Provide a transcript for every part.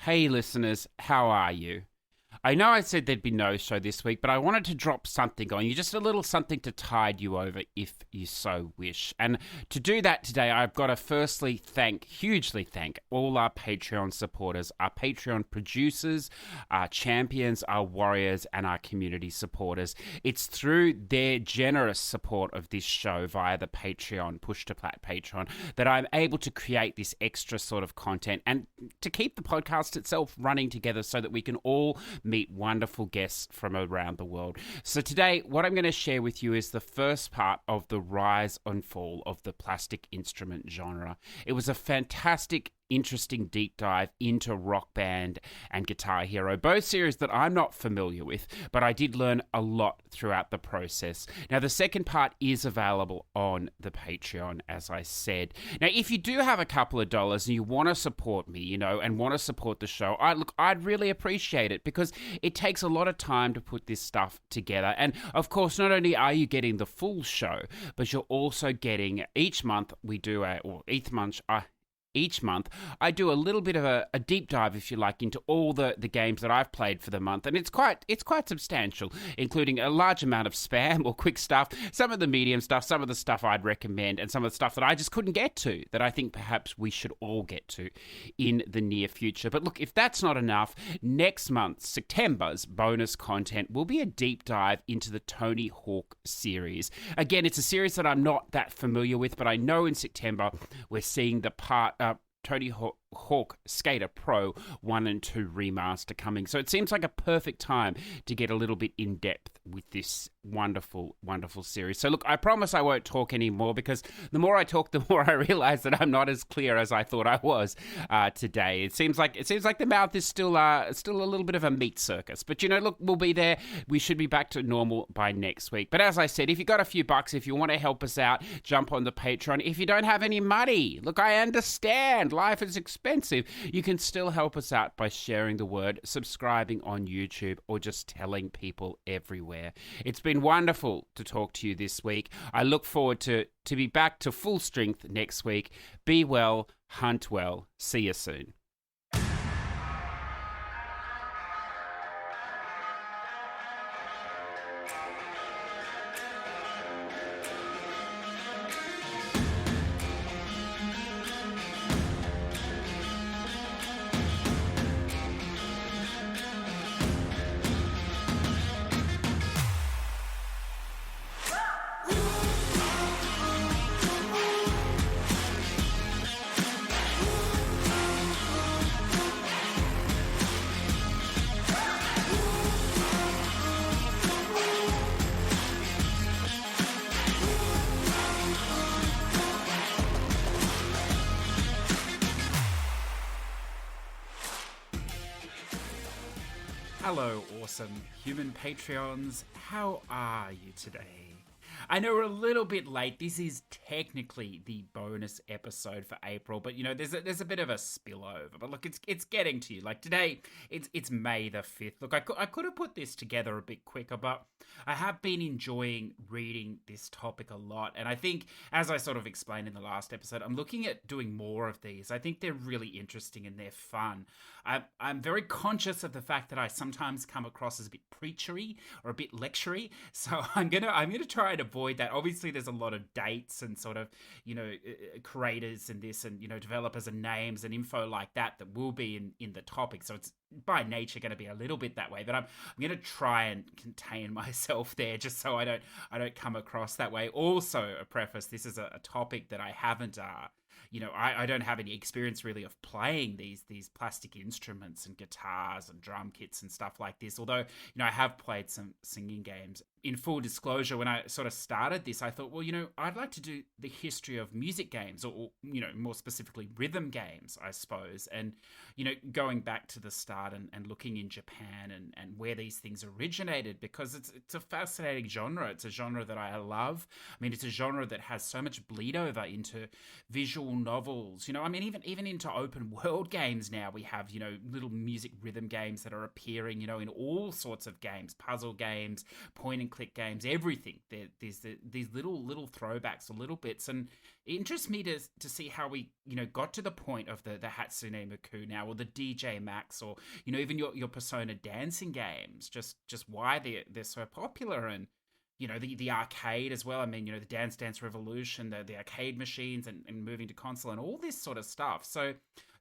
Hey listeners, how are you? I know I said there'd be no show this week, but I wanted to drop something on you, just a little something to tide you over if you so wish. And to do that today, I've got to firstly hugely thank all our Patreon supporters, our Patreon producers, our champions, our warriors, and our community supporters. It's through their generous support of this show via the Patreon, Push2Plat Patreon, that I'm able to create this extra sort of content and to keep the podcast itself running together so that we can all meet wonderful guests from around the world. So today, what I'm going to share with you is the first part of the rise and fall of the plastic instrument genre. It was a fantastic, interesting deep dive into Rock Band and Guitar Hero, both series that I'm not familiar with, but I did learn a lot throughout the process. Now, the second part is available on the Patreon, as I said. Now, if you do have a couple of dollars and you want to support me, and want to support the show, I'd really appreciate it because it takes a lot of time to put this stuff together. And of course, not only are you getting the full show, but you're also getting each month each month, I do a little bit of a deep dive, if you like, into all the games that I've played for the month, and it's quite substantial, including a large amount of spam or quick stuff, some of the medium stuff, some of the stuff I'd recommend, and some of the stuff that I just couldn't get to, that I think perhaps we should all get to in the near future. But look, if that's not enough, next month, September's bonus content will be a deep dive into the Tony Hawk series. Again, it's a series that I'm not that familiar with, but I know in September we're seeing the Tony Hawk Skater Pro 1 and 2 remaster coming. So it seems like a perfect time to get a little bit in depth with this wonderful, wonderful series. So look, I promise I won't talk anymore because the more I talk, the more I realize that I'm not as clear as I thought I was today. It seems like the mouth is still a little bit of a meat circus. But look, we'll be there. We should be back to normal by next week. But as I said, if you got a few bucks, if you want to help us out, jump on the Patreon. If you don't have any money, look, I understand. Life is expensive. You can still help us out by sharing the word, subscribing on YouTube, or just telling people everywhere. It's been wonderful to talk to you this week. I look forward to be back to full strength next week. Be well, hunt well. See you soon. Hello, awesome human Patreons. How are you today? I know we're a little bit late. This is technically the bonus episode for April, but there's a bit of a spillover. But look, it's getting to you. Like today, it's May the 5th. Look, I could have put this together a bit quicker, but I have been enjoying reading this topic a lot. And I think, as I sort of explained in the last episode, I'm looking at doing more of these. I think they're really interesting and they're fun. I'm very conscious of the fact that I sometimes come across as a bit preachery or a bit lectury, so I'm gonna try and avoid that. Obviously, there's a lot of dates and sort of creators and this and developers and names and info like that will be in the topic. So it's by nature going to be a little bit that way, but I'm going to try and contain myself there just so I don't come across that way. Also, a preface: this is a topic that I haven't. I don't have any experience really of playing these plastic instruments and guitars and drum kits and stuff like this. Although, I have played some singing games. In full disclosure, when I sort of started this, I thought, well, I'd like to do the history of music games or more specifically rhythm games, I suppose. And, going back to the start and looking in Japan and where these things originated, because it's a fascinating genre. It's a genre that I love. I mean, it's a genre that has so much bleed over into visual novels, even into open world games now. We have, little music rhythm games that are appearing, in all sorts of games, puzzle games, point and and click games, everything. There's these little throwbacks or little bits, and it interests me to see how we, got to the point of the Hatsune Miku now, or the DJ Max, or, even your Persona dancing games, just why they're so popular. And the arcade as well. I mean, the Dance Dance Revolution, the arcade machines, and moving to console and all this sort of stuff. So I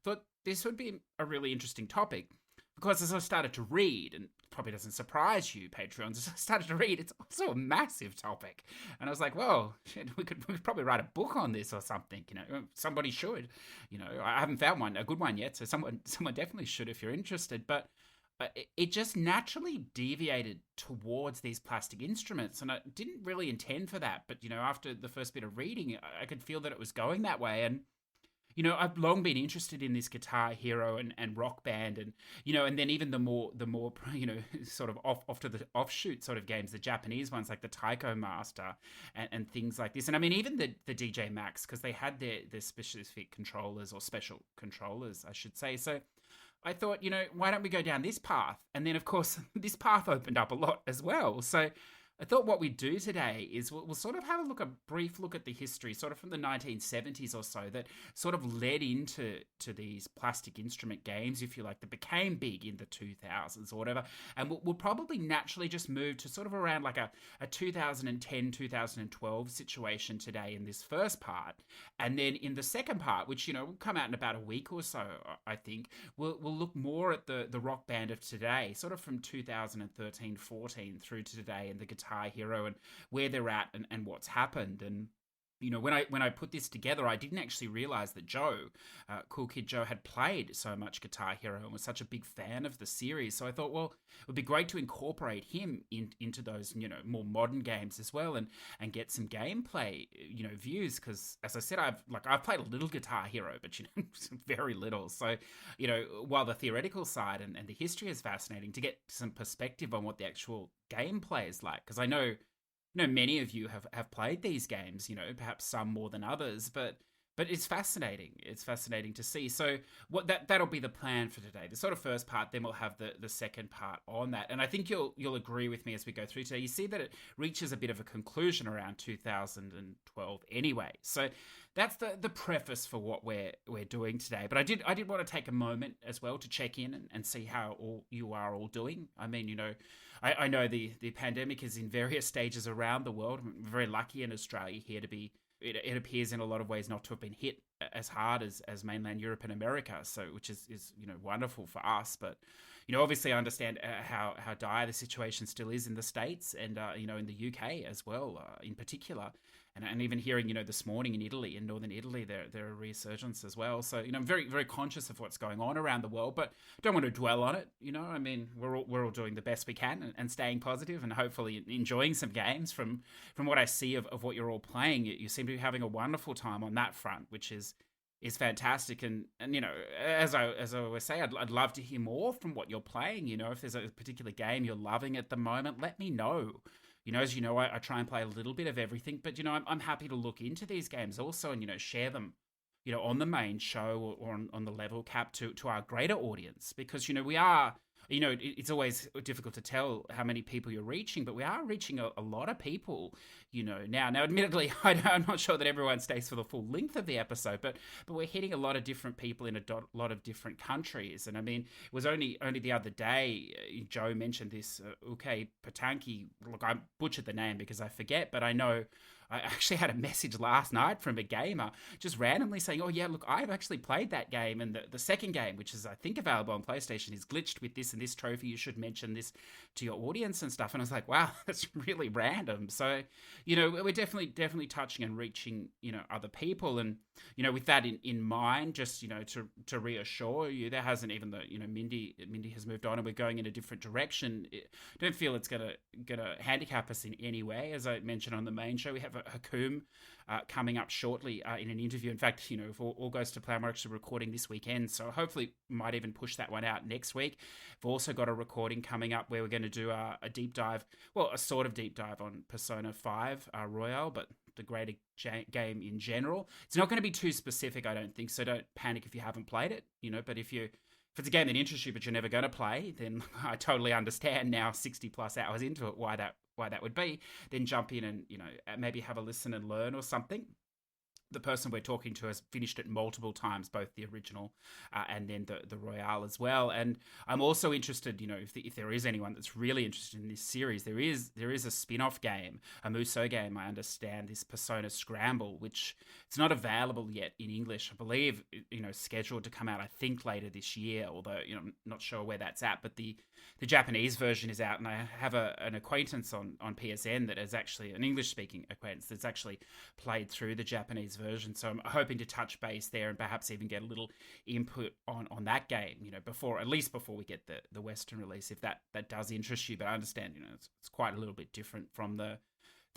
thought this would be a really interesting topic, because as I started to read, and it probably doesn't surprise you, Patreons, as I started to read, it's also a massive topic. And I was like, well, shit, we could probably write a book on this or something. Somebody should. I haven't found a good one yet, so someone definitely should if you're interested. But it just naturally deviated towards these plastic instruments, and I didn't really intend for that. But, after the first bit of reading, I could feel that it was going that way. And, I've long been interested in this Guitar Hero and Rock Band, and, and then even the more, sort of off to the offshoot sort of games, the Japanese ones like the Taiko Master and things like this. And I mean, even the DJ Max, because they had their specific controllers, or special controllers, I should say. So I thought, why don't we go down this path? And then, of course, this path opened up a lot as well. So I thought what we'd do today is we'll sort of have a brief look at the history, sort of from the 1970s or so, that sort of led into these plastic instrument games, if you like, that became big in the 2000s or whatever. And we'll probably naturally just move to sort of around like a 2010, 2012 situation today in this first part. And then in the second part, which, will come out in about a week or so, I think, we'll look more at the Rock Band of today, sort of from 2013, 14 through to today, and the Guitar Hero and where they're at and what's happened. And when I put this together, I didn't actually realize that Joe, Cool Kid Joe, had played so much Guitar Hero and was such a big fan of the series. So I thought, well, it would be great to incorporate him into those, more modern games as well, and get some gameplay, views. Because as I said, I've played a little Guitar Hero, but very little. So while the theoretical side and the history is fascinating, to get some perspective on what the actual gameplay is like, because I know many of you have played these games, perhaps some more than others, but it's fascinating. It's fascinating to see. So that'll be the plan for today. The sort of first part, then we'll have the second part on that. And I think you'll agree with me as we go through today. You see that it reaches a bit of a conclusion around 2012 anyway. So that's the preface for what we're doing today. But I did want to take a moment as well to check in and see how you are all doing. I mean, I know the pandemic is in various stages around the world. I'm very lucky in Australia here to be, it appears in a lot of ways not to have been hit as hard as mainland Europe and America, so which is wonderful for us. But obviously I understand how dire the situation still is in the States, and in the UK as well, in particular. And even hearing, this morning in Italy, in northern Italy, there are resurgence as well. So, I'm very, very conscious of what's going on around the world, but don't want to dwell on it. I mean, we're all doing the best we can and staying positive and hopefully enjoying some games. From what I see of what you're all playing, you seem to be having a wonderful time on that front, which is fantastic. And as I always say, I'd love to hear more from what you're playing. If there's a particular game you're loving at the moment, let me know. As I try and play a little bit of everything, but I'm happy to look into these games also and share them on the main show or on the level cap to our greater audience, because we are, it's always difficult to tell how many people you're reaching, but we are reaching a lot of people now. Admittedly, I'm not sure that everyone stays for the full length of the episode, but we're hitting a lot of different people in a lot of different countries. And I mean, it was only the other day Joe mentioned this Uke Patanki. Look, I butchered the name because I forget, but I know I actually had a message last night from a gamer just randomly saying, oh yeah, look, I've actually played that game, and the second game, which is I think available on PlayStation, is glitched with this and this trophy. You should mention this to your audience and stuff. And I was like, wow, that's really random. So, we're definitely touching and reaching, other people. And, with that in mind, just, to reassure you, there hasn't even Mindy has moved on and we're going in a different direction. I don't feel it's going to handicap us in any way. As I mentioned on the main show, we have Hakum coming up shortly in an interview. In fact, if all goes to plan, we're actually recording this weekend, so hopefully might even push that one out next week. We've also got a recording coming up where we're going to do a deep dive, well, a sort of deep dive on Persona 5 Royale, but the greater game in general. It's not going to be too specific, I don't think, so don't panic if you haven't played it, but if it's a game that interests you but you're never going to play, then I totally understand now 60 plus hours into it why that would be. Then jump in and, maybe have a listen and learn or something. The person we're talking to has finished it multiple times, both the original and then the Royale as well. And I'm also interested, if there is anyone that's really interested in this series, there is a spin-off game, a Muso game, I understand, this Persona Scramble, which it's not available yet in English. I believe, scheduled to come out, I think, later this year, although, I'm not sure where that's at. But the Japanese version is out, and I have an acquaintance on PSN that is actually an English-speaking acquaintance that's actually played through the Japanese version. So I'm hoping to touch base there and perhaps even get a little input on that game, before we get the Western release, if that does interest you. But I understand, it's quite a little bit different from the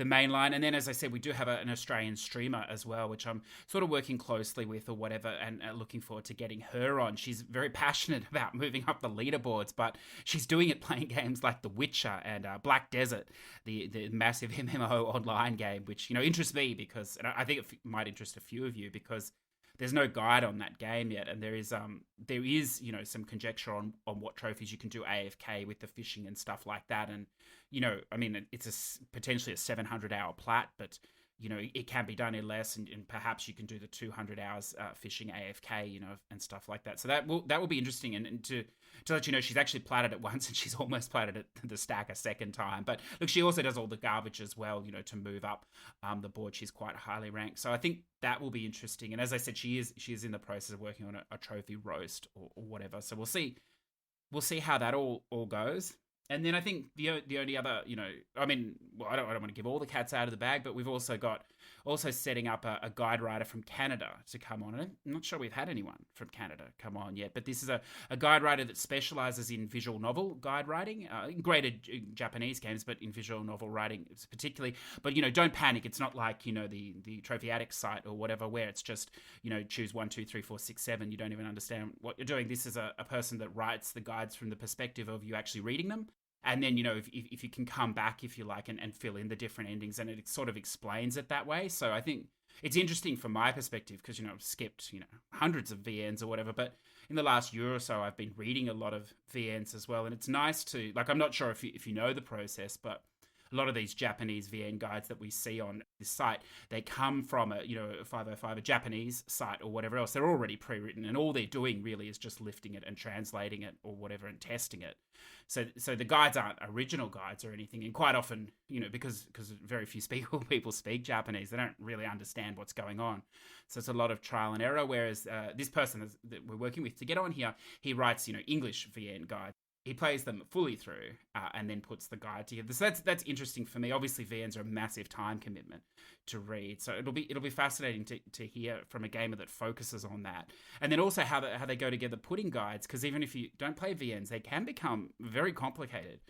main line. And then, as I said, we do have an Australian streamer as well, which I'm sort of working closely with or whatever, and looking forward to getting her on. She's very passionate about moving up the leaderboards, but she's doing it playing games like The Witcher and Black Desert, the massive MMO online game, which, interests me because, and I think it might interest a few of you, because there's no guide on that game yet, and there is some conjecture on what trophies you can do AFK with the fishing and stuff like that. And it's potentially a 700-hour plat, but it can be done in less, and perhaps you can do the 200 hours fishing AFK, and stuff like that. So that will be interesting, and to let you know, she's actually platted it once, and she's almost platted it the stack a second time. But look, she also does all the garbage as well, to move up the board. She's quite highly ranked, so I think that will be interesting. And as I said, she is in the process of working on a trophy roast or whatever. So we'll see how that all goes. And then I think the only other, I don't want to give all the cats out of the bag, but we've also got setting up a guide writer from Canada to come on. I'm not sure we've had anyone from Canada come on yet, but this is a guide writer that specializes in visual novel guide writing, graded Japanese games, but in visual novel writing particularly. But, don't panic. It's not like, the Trophy Addict site or whatever, where it's just, choose 1, 2, 3, 4, 6, 7. You don't even understand what you're doing. This is a person that writes the guides from the perspective of you actually reading them. And then, if you can come back, if you like, and fill in the different endings, and it sort of explains it that way. So I think it's interesting from my perspective because, I've skipped, hundreds of VNs or whatever. But in the last year or so, I've been reading a lot of VNs as well. And it's nice to, I'm not sure if you know the process, but a lot of these Japanese VN guides that we see on this site, they come from a 505, a Japanese site or whatever else. They're already pre-written, and all they're doing really is just lifting it and translating it or whatever and testing it. So the guides aren't original guides or anything. And quite often, because very few people speak Japanese, they don't really understand what's going on. So it's a lot of trial and error. Whereas this person that we're working with to get on here, he writes, English VN guides. He plays them fully through and then puts the guide together. So that's interesting for me. Obviously, VNs are a massive time commitment to read, so it'll be fascinating to hear from a gamer that focuses on that. And then also how they go together putting guides, because even if you don't play VNs, they can become very complicated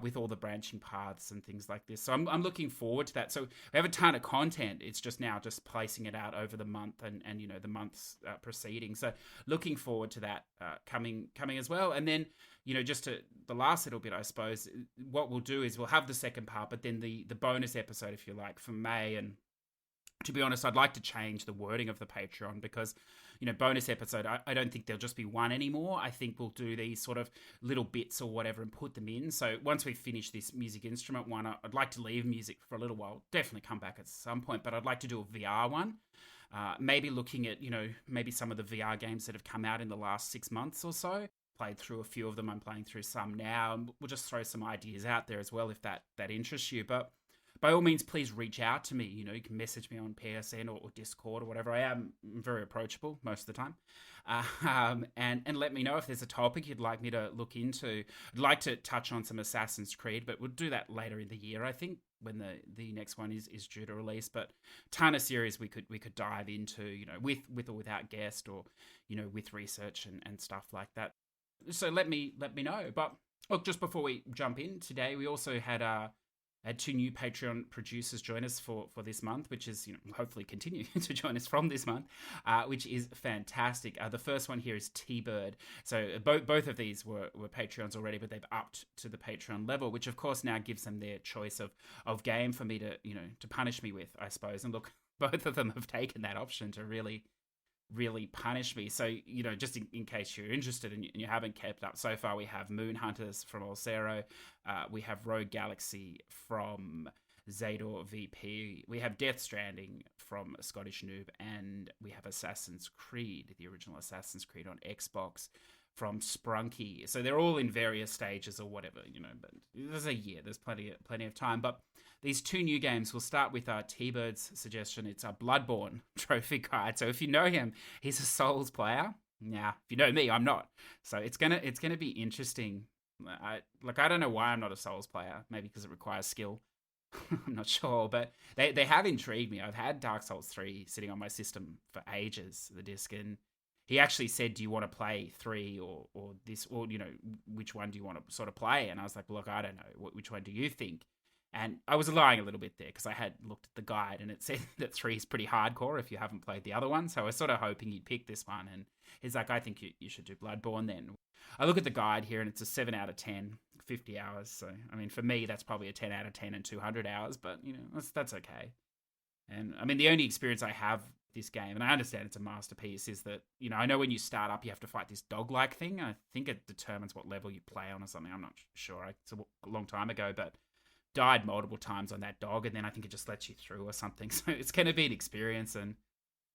with all the branching paths and things like this. So I'm looking forward to that. So we have a ton of content. It's just now just placing it out over the month and the months preceding. So looking forward to that coming as well. And then, just to the last little bit, I suppose, what we'll do is we'll have the second part, but then the bonus episode, if you like, for May. And to be honest, I'd like to change the wording of the Patreon because, bonus episode, I don't think there'll just be one anymore. I think we'll do these sort of little bits or whatever and put them in. So once we finish this music instrument one, I'd like to leave music for a little while. Definitely come back at some point, but I'd like to do a VR one. Maybe looking at, maybe some of the VR games that have come out in the last 6 months or so. Played through a few of them. I'm playing through some now. And we'll just throw some ideas out there as well if that interests you. But by all means, please reach out to me. You can message me on PSN or Discord or whatever. I am very approachable most of the time. And let me know if there's a topic you'd like me to look into. I'd like to touch on some Assassin's Creed, but we'll do that later in the year, I think, when the next one is due to release. But ton of series we could dive into, with or without guest, or, with research and stuff like that. So let me know. But look, just before we jump in today, we also had 2 new Patreon producers join us for this month, which is, hopefully continue to join us from this month, which is fantastic. The first one here is TBird. So both of these were Patreons already, but they've upped to the Patreon level, which of course now gives them their choice of game for me to punish me with, I suppose. And look, both of them have taken that option to really really punish me. So, just in case you're interested and you haven't kept up, so far we have Moon Hunters from Olcero, we have Rogue Galaxy from Zador VP, we have Death Stranding from Scottish Noob, and we have Assassin's Creed, the original Assassin's Creed on Xbox from Sprunky. So they're all in various stages or whatever, but there's a year, there's plenty of time. But these 2 new games, we'll start with T-Bird's suggestion. It's a Bloodborne trophy guide. So if you know him, he's a Souls player. Now, if you know me, I'm not. So it's gonna be interesting. I don't know why I'm not a Souls player. Maybe because it requires skill. I'm not sure, but they have intrigued me. I've had Dark Souls 3 sitting on my system for ages, the disc, and he actually said, do you want to play 3 or this, or, which one do you want to sort of play? And I was like, look, I don't know. Which one do you think? And I was lying a little bit there because I had looked at the guide and it said that 3 is pretty hardcore if you haven't played the other one. So I was sort of hoping he'd pick this one. And he's like, I think you should do Bloodborne then. I look at the guide here and it's a 7 out of 10, 50 hours. So, I mean, for me, that's probably a 10 out of 10 and 200 hours, but, that's okay. And, I mean, the only experience I have this game, and I understand it's a masterpiece, is that, I know when you start up, you have to fight this dog-like thing. I think it determines what level you play on or something. I'm not sure. It's a long time ago, but died multiple times on that dog, and then I think it just lets you through or something. So it's going to be an experience. And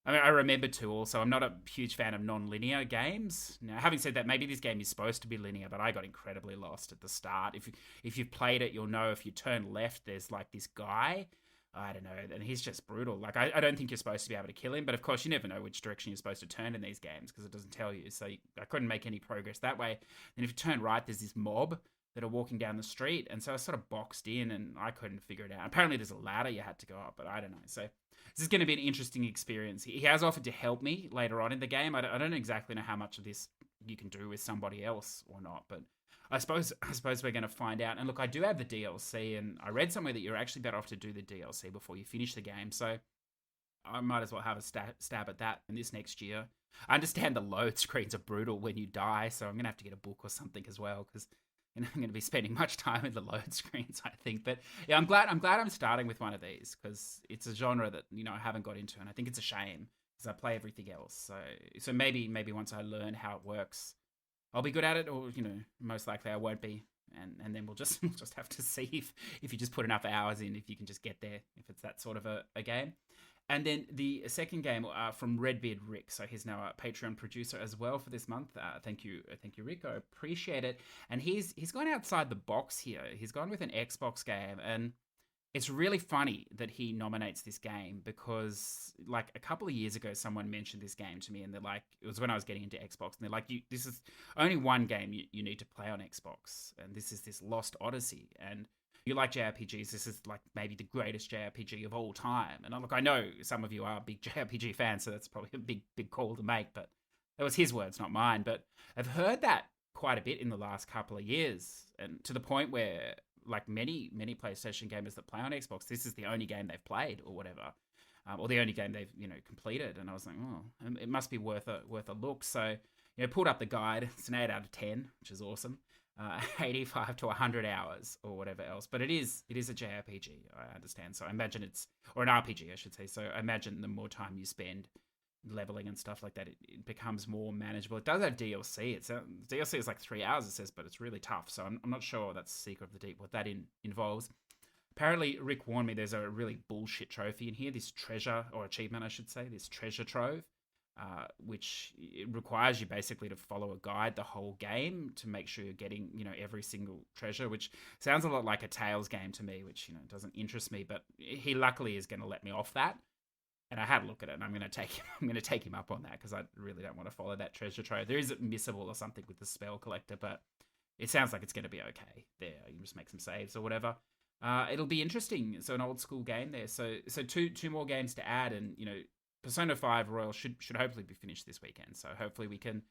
I mean, I remember too also, I'm not a huge fan of non-linear games. Now, having said that, maybe this game is supposed to be linear, but I got incredibly lost at the start. If you've played it, you'll know if you turn left, there's like this guy, I don't know, and he's just brutal. Like, I don't think you're supposed to be able to kill him, but of course you never know which direction you're supposed to turn in these games because it doesn't tell you. So I couldn't make any progress that way. Then if you turn right, there's this mob that are walking down the street, and so I sort of boxed in and I couldn't figure it out. Apparently there's a ladder you had to go up, but I don't know. So this is going to be an interesting experience. He has offered to help me later on in the game. I don't exactly know how much of this you can do with somebody else or not, but I suppose we're going to find out. And look, I do have the DLC, and I read somewhere that you're actually better off to do the DLC before you finish the game, so I might as well have a stab at that in this next year. I understand the load screens are brutal when you die, so I'm going to have to get a book or something as well, because I'm going to be spending much time with the load screens, I think. But yeah, I'm glad I'm starting with one of these, because it's a genre that, I haven't got into, and I think it's a shame, because I play everything else. So maybe once I learn how it works, I'll be good at it, or, most likely I won't be. And then we'll just have to see if you just put enough hours in, if you can just get there, if it's that sort of a game. And then the second game from Redbeard Rick. So he's now a Patreon producer as well for this month. Thank you, Rick. I appreciate it. And he's gone outside the box here. He's gone with an Xbox game, and it's really funny that he nominates this game because, like, a couple of years ago, someone mentioned this game to me, and they're like, it was when I was getting into Xbox, and they're like, this is only one game you need to play on Xbox, and this is this Lost Odyssey, and you like JRPGs, this is like maybe the greatest JRPG of all time. And look, I know some of you are big JRPG fans, so that's probably a big call to make, but that was his words, not mine. But I've heard that quite a bit in the last couple of years, and to the point where, like, many PlayStation gamers that play on Xbox, this is the only game they've played or whatever, or the only game they've completed. And I was like, oh, it must be worth a look. So pulled up the guide. It's an 8 out of 10, which is awesome. 85 to 100 hours or whatever else, but it is a JRPG, I understand. So I imagine or an RPG, I should say. So I imagine the more time you spend leveling and stuff like that, it becomes more manageable. It does have DLC. DLC is like 3 hours, it says, but it's really tough. So I'm not sure that's the secret of the deep what that involves. Apparently, Rick warned me there's a really bullshit trophy in here. This treasure, or achievement, I should say, this treasure trove. Which it requires you basically to follow a guide the whole game to make sure you're getting, every single treasure, which sounds a lot like a Tales game to me, which, doesn't interest me, but he luckily is going to let me off that. And I had a look at it, and I'm going to take him up on that, because I really don't want to follow that treasure trove. There is a missable or something with the spell collector, but it sounds like it's going to be okay there. You can just make some saves or whatever. It'll be interesting. So an old school game there. So two more games to add, and, Persona 5 Royal should hopefully be finished this weekend. So hopefully we can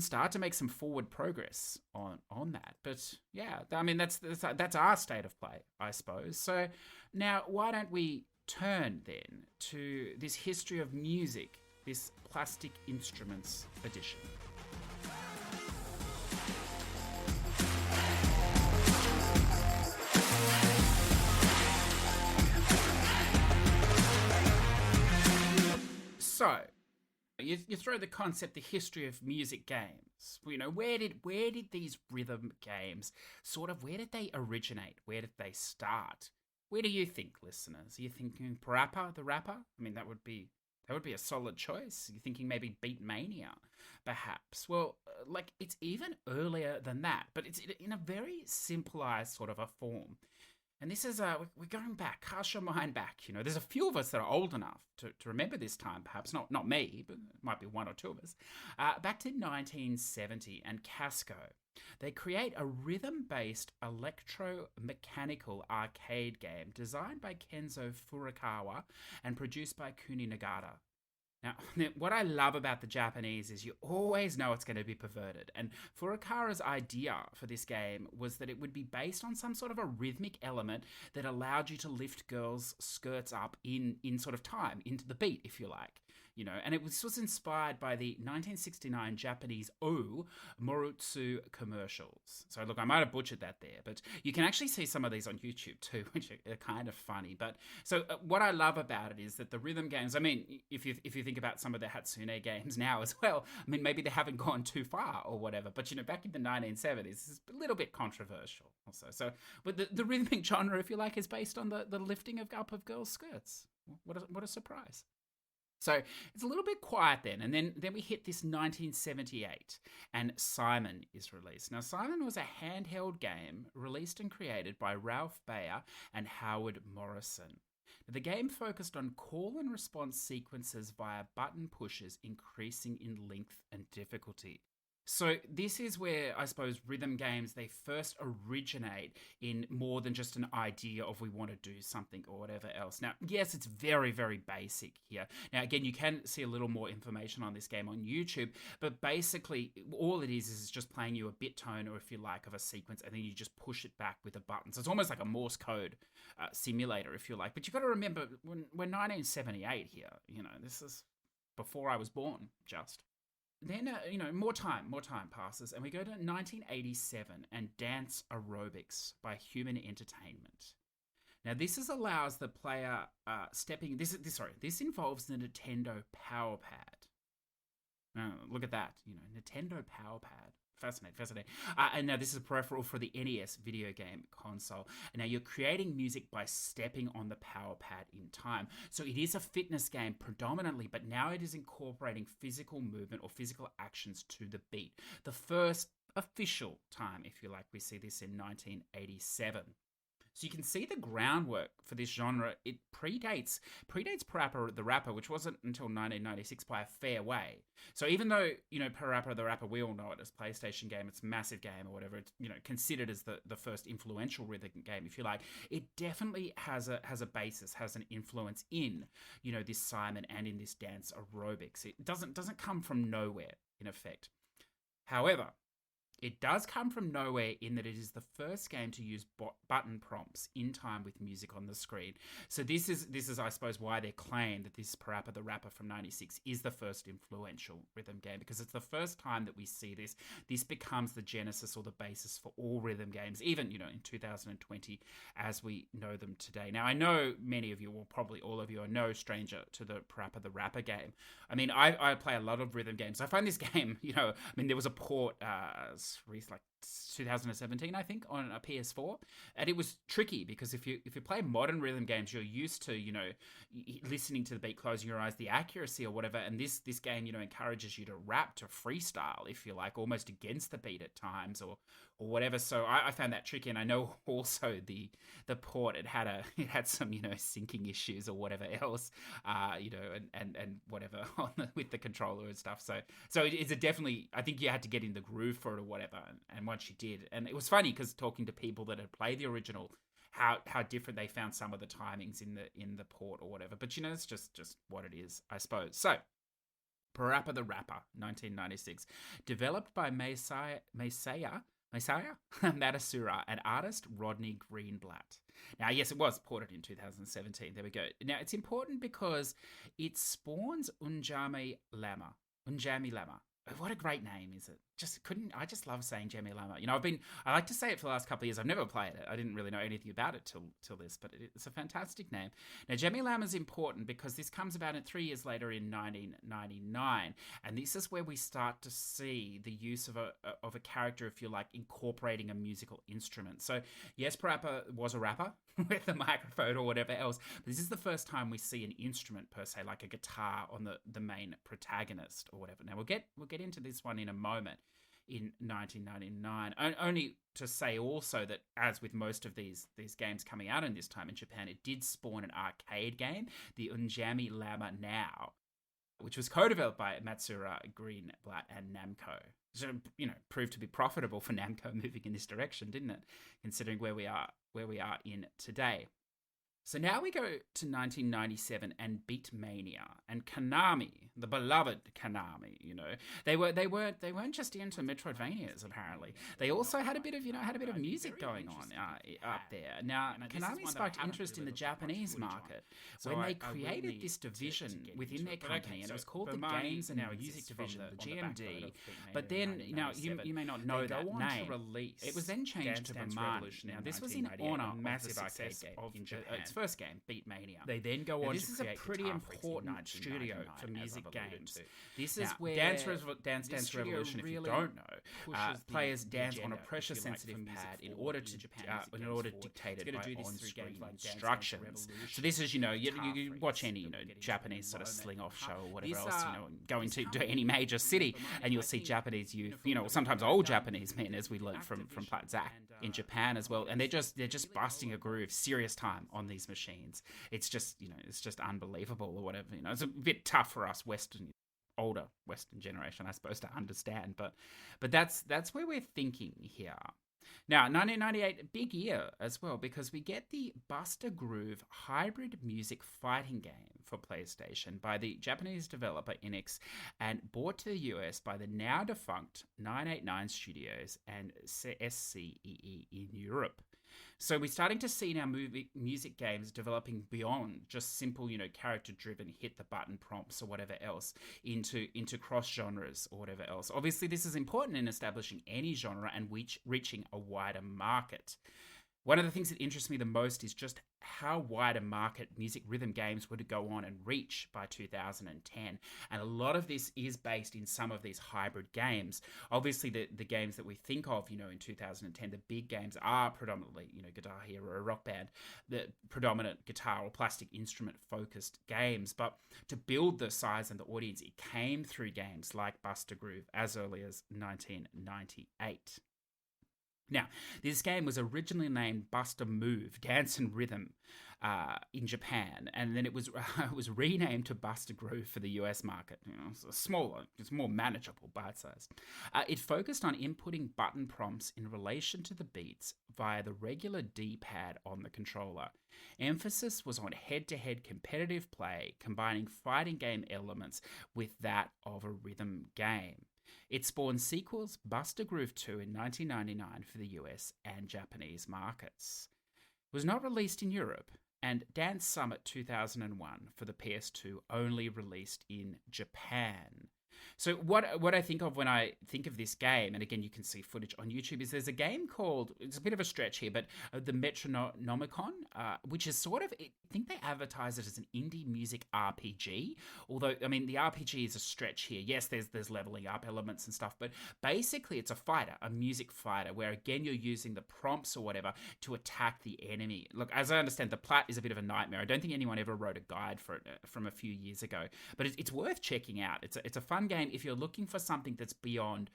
start to make some forward progress on that. But yeah, I mean, that's our state of play, I suppose. So now why don't we turn then to this history of music, this Plastic Instruments edition. So, you you throw the concept, the history of music games. You know, where did these rhythm games where did they originate? Where did they start? Where do you think, listeners? Are you thinking Parappa the Rapper? I mean, that would be a solid choice. You're thinking maybe Beatmania, perhaps. Well, it's even earlier than that, but it's in a very simplified sort of a form. And this is, we're going back, cast your mind back. You know, there's a few of us that are old enough to remember this time, perhaps. Not me, but it might be one or two of us. Back to 1970 and Casco. They create a rhythm-based electromechanical arcade game designed by Kenzo Furukawa and produced by Kuni Nagata. Now, what I love about the Japanese is you always know it's going to be perverted. And Furukawa's idea for this game was that it would be based on some sort of a rhythmic element that allowed you to lift girls' skirts up in sort of time, into the beat, if you like. You know, and this was inspired by the 1969 Japanese Morutsu commercials. So look, I might have butchered that there, but you can actually see some of these on YouTube too, which are kind of funny. But so what I love about it is that the rhythm games, I mean, if you think about some of the Hatsune games now as well, I mean, maybe they haven't gone too far or whatever, but you know, back in the 1970s, it's a little bit controversial also. So, but the rhythmic genre, if you like, is based on the lifting up of girls' skirts. What a surprise. So it's a little bit quiet then, and then we hit this 1978, and Simon is released. Now, Simon was a handheld game released and created by Ralph Baer and Howard Morrison. Now, the game focused on call and response sequences via button pushes, increasing in length and difficulty. So this is where, I suppose, rhythm games, they first originate in more than just an idea of we want to do something or whatever else. Now, yes, it's very, very basic here. Now, again, you can see a little more information on this game on YouTube, but basically all it is just playing you a bit tone, or if you like, of a sequence, and then you just push it back with a button. So it's almost like a Morse code simulator, if you like. But you've got to remember, we're 1978 here. You know, this is before I was born, just. Then, more time passes, and we go to 1987 and Dance Aerobics by Human Entertainment. Now, this allows the player this involves the Nintendo Power Pad. Look at that, Nintendo Power Pad. Fascinating. And now this is a peripheral for the NES video game console. And now you're creating music by stepping on the power pad in time. So it is a fitness game predominantly, but now it is incorporating physical movement or physical actions to the beat. The first official time, if you like, we see this in 1987. So you can see the groundwork for this genre. It predates Parappa The Rapper, which wasn't until 1996 by a fair way. So even though, Parappa The Rapper, we all know it as a PlayStation game, it's a massive game or whatever, it's, considered as the first influential rhythm game, if you like, it definitely has a basis, has an influence in, this Simon and in this dance aerobics. It doesn't come from nowhere, in effect. However, it does come from nowhere in that it is the first game to use button prompts in time with music on the screen. So this is, I suppose, why they claim that this Parappa the Rapper from 96 is the first influential rhythm game, because it's the first time that we see this. This becomes the genesis or the basis for all rhythm games, even, in 2020 as we know them today. Now, I know many of you, or probably all of you, are no stranger to the Parappa the Rapper game. I mean, I play a lot of rhythm games. I find this game, there was a port, released like 2017, I think, on a PS4, and it was tricky because if you play modern rhythm games, you're used to listening to the beat, closing your eyes, the accuracy or whatever, and this game encourages you to rap, to freestyle, if you like, almost against the beat at times or whatever. So I found that tricky, and I know also the port, it had some syncing issues or whatever else, and whatever with the controller and stuff. So it's a definitely, I think you had to get in the groove for it or whatever, and once you did, and it was funny because talking to people that had played the original, how different they found some of the timings in the port or whatever. But it's just what it is, I suppose. So Parappa the Rapper, 1996, developed by Masaya Matsura and artist Rodney Greenblatt. Now, yes, it was ported in 2017. There we go. Now, it's important because it spawns Unjamie Lamm. What a great name is it? I just love saying Unjamie Lamm. You know, I like to say it for the last couple of years. I've never played it. I didn't really know anything about it till this, but it's a fantastic name. Now, Unjamie Lamm is important because this comes about 3 years later in 1999, and this is where we start to see the use of a character, if you like, incorporating a musical instrument. So, yes, Parappa was a rapper with a microphone or whatever else, but this is the first time we see an instrument per se, like a guitar on the main protagonist or whatever. Now, we'll get into this one in a moment. In 1999, only to say also that, as with most of these games coming out in this time in Japan, it did spawn an arcade game, the Unjamie Lamm Now, which was co-developed by Matsura, Greenblatt, and Namco. So, you know, proved to be profitable for Namco moving in this direction, didn't it? Considering where we are in today. So now we go to 1997 and Beatmania and Konami, the beloved Konami. You know, they weren't just into Metroidvanias. Apparently, they also had a bit of music going on up there. Now, Konami sparked interest in the Japanese market when they created this division within their company, and it was called the Games and Music Division, the GMD. But then, you may not know that name. It was then changed to Bemani. Now, this was in honor of the success of its first game, Beatmania. They then go on to create This is a pretty important studio for music games. This is where Dance Dance Revolution, if you don't know, players dance on a pressure-sensitive pad in order to dictate it by on-screen instructions. So this is, you watch any, Japanese sort of sling-off show or whatever else, going to any major city, and you'll see Japanese youth, sometimes old Japanese men, as we learned from Plat Zach in Japan as well, and they're just busting a groove, serious time on these machines. It's just unbelievable or whatever. It's a bit tough for us older Western generation, I suppose, to understand. But that's where we're thinking here. Now, 1998, big year as well, because we get the Buster Groove hybrid music fighting game for PlayStation by the Japanese developer Enix and brought to the US by the now defunct 989 Studios and SCEE in Europe. So we're starting to see now music games developing beyond just simple, character-driven hit-the-button prompts or whatever else into cross genres or whatever else. Obviously, this is important in establishing any genre and reaching a wider market. One of the things that interests me the most is just how wide a market music rhythm games would go on and reach by 2010. And a lot of this is based in some of these hybrid games. Obviously, the games that we think of, in 2010, the big games are predominantly, Guitar Hero or Rock Band, the predominant guitar or plastic instrument-focused games. But to build the size and the audience, it came through games like Buster Groove as early as 1998. Now, this game was originally named Buster Move, Dance and Rhythm in Japan, and then it was renamed to Buster Groove for the US market. It's smaller, it's more manageable, bite-sized. It focused on inputting button prompts in relation to the beats via the regular D-pad on the controller. Emphasis was on head-to-head competitive play, combining fighting game elements with that of a rhythm game. It spawned sequels Buster Groove 2 in 1999 for the US and Japanese markets. It was not released in Europe, and Dance Summit 2001 for the PS2 only released in Japan. So what I think of when I think of this game, and again you can see footage on YouTube, is there's a game called, it's a bit of a stretch here, but the Metronomicon, which is sort of, I think they advertise it as an indie music RPG, although, I mean, the RPG is a stretch here. Yes, there's leveling up elements and stuff, but basically it's a music fighter, where again you're using the prompts or whatever to attack the enemy. Look, as I understand, the plat is a bit of a nightmare. I don't think anyone ever wrote a guide for it from a few years ago, but it's worth checking out. It's a fun game if you're looking for something that's beyond,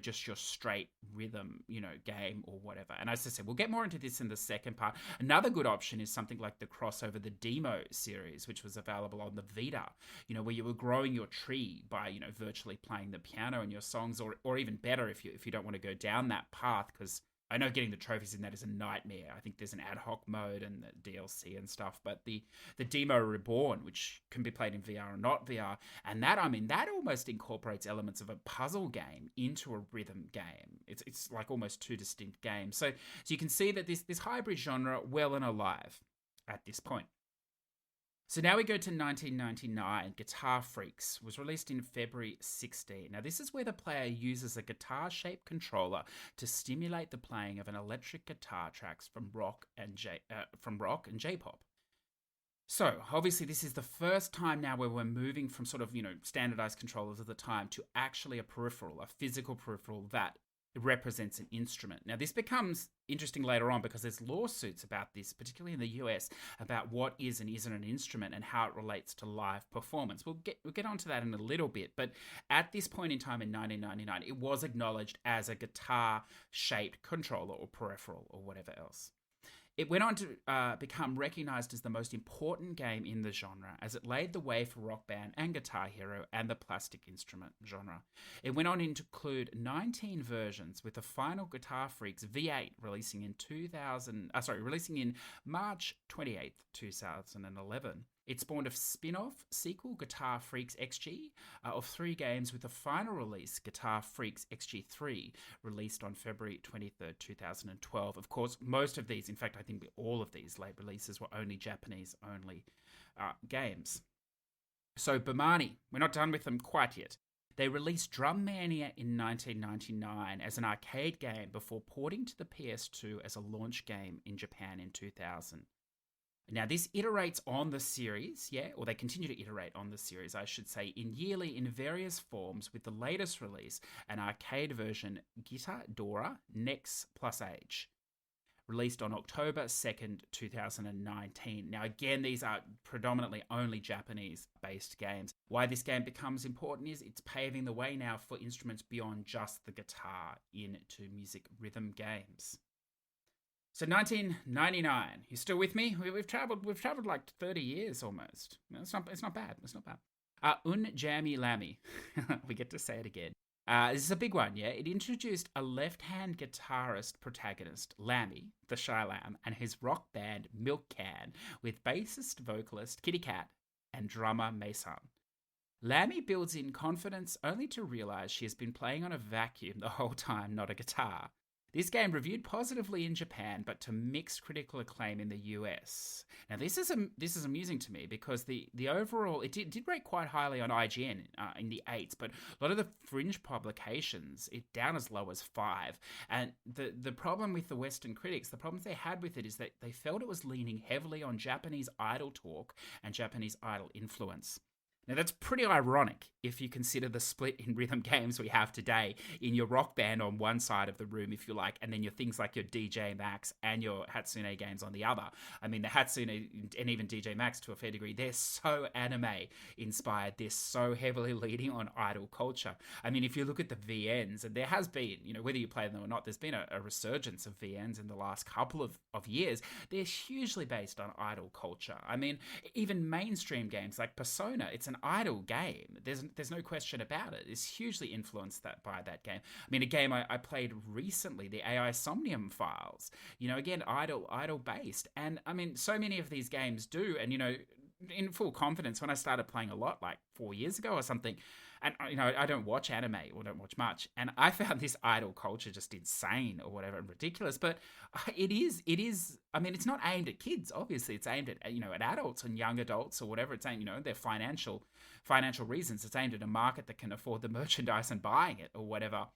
just your straight rhythm, game or whatever. And as I said, we'll get more into this in the second part. Another good option is something like the crossover, the Demo series, which was available on the Vita, where you were growing your tree by, virtually playing the piano in your songs, or even better if you don't want to go down that path, because I know getting the trophies in that is a nightmare. I think there's an ad hoc mode and the DLC and stuff, but the Demo Reborn, which can be played in VR or not VR, and that almost incorporates elements of a puzzle game into a rhythm game. It's like almost two distinct games. So you can see that this hybrid genre well and alive at this point. So now we go to 1999. Guitar Freaks was released in February 16. Now this is where the player uses a guitar-shaped controller to stimulate the playing of an electric guitar tracks from rock and J-pop. So obviously this is the first time now where we're moving from sort of, standardized controllers of the time to actually a peripheral, a physical peripheral that represents an instrument. Now this becomes interesting later on because there's lawsuits about this, particularly in the US, about what is and isn't an instrument and how it relates to live performance. We'll get onto that in a little bit, but at this point in time in 1999, it was acknowledged as a guitar-shaped controller or peripheral or whatever else. It went on to become recognized as the most important game in the genre, as it laid the way for Rock Band and Guitar Hero and the plastic instrument genre. It went on to include 19 versions, with the final Guitar Freaks V8 releasing in March 28th, 2011. It spawned a spin-off sequel, Guitar Freaks XG, of 3 games, with the final release, Guitar Freaks XG3, released on February 23rd, 2012. Of course, most of these, in fact, I think all of these late releases were only Japanese-only games. So Bemani, we're not done with them quite yet. They released Drum Mania in 1999 as an arcade game before porting to the PS2 as a launch game in Japan in 2000. Now, this iterates on the series, or they continue to iterate on the series, I should say, in various forms, with the latest release, an arcade version, Guitaroo Next Plus Age, released on October 2nd, 2019. Now, again, these are predominantly only Japanese-based games. Why this game becomes important is it's paving the way now for instruments beyond just the guitar into music rhythm games. So 1999, you still with me? We've traveled like 30 years almost. It's not bad. Unjamie Lamm. We get to say it again. This is a big one, It introduced a left-hand guitarist protagonist, Lammy, the Shy Lamb, and his rock band, Milk Can, with bassist, vocalist, Kitty Cat, and drummer, Mason. Lammy builds in confidence only to realize she has been playing on a vacuum the whole time, not a guitar. This game reviewed positively in Japan, but to mixed critical acclaim in the US. Now, this is amusing to me because the overall, it did rate quite highly on IGN in the 8s, but a lot of the fringe publications, it down as low as 5. And the problem with the Western critics, the problems they had with it is that they felt it was leaning heavily on Japanese idol talk and Japanese idol influence. Now, that's pretty ironic if you consider the split in rhythm games we have today, in your Rock Band on one side of the room, if you like, and then your things like your DJ Max and your Hatsune games on the other. I mean, the Hatsune and even DJ Max, to a fair degree, they're so anime inspired. They're so heavily leading on idol culture. I mean, if you look at the VNs, and there has been, whether you play them or not, there's been a resurgence of VNs in the last couple of years. They're hugely based on idol culture. I mean, even mainstream games like Persona, it's an idle game. There's no question about it. It's hugely influenced by that game. I mean, a game I played recently, the AI Somnium Files, again, idle based. And I mean, so many of these games do. And, in full confidence, when I started playing a lot, like 4 years ago or something, and, I don't watch anime or don't watch much, and I found this idol culture just insane or whatever and ridiculous. But it is, I mean, it's not aimed at kids, obviously. It's aimed at, at adults and young adults or whatever. It's aimed, their financial reasons. It's aimed at a market that can afford the merchandise and buying it or whatever.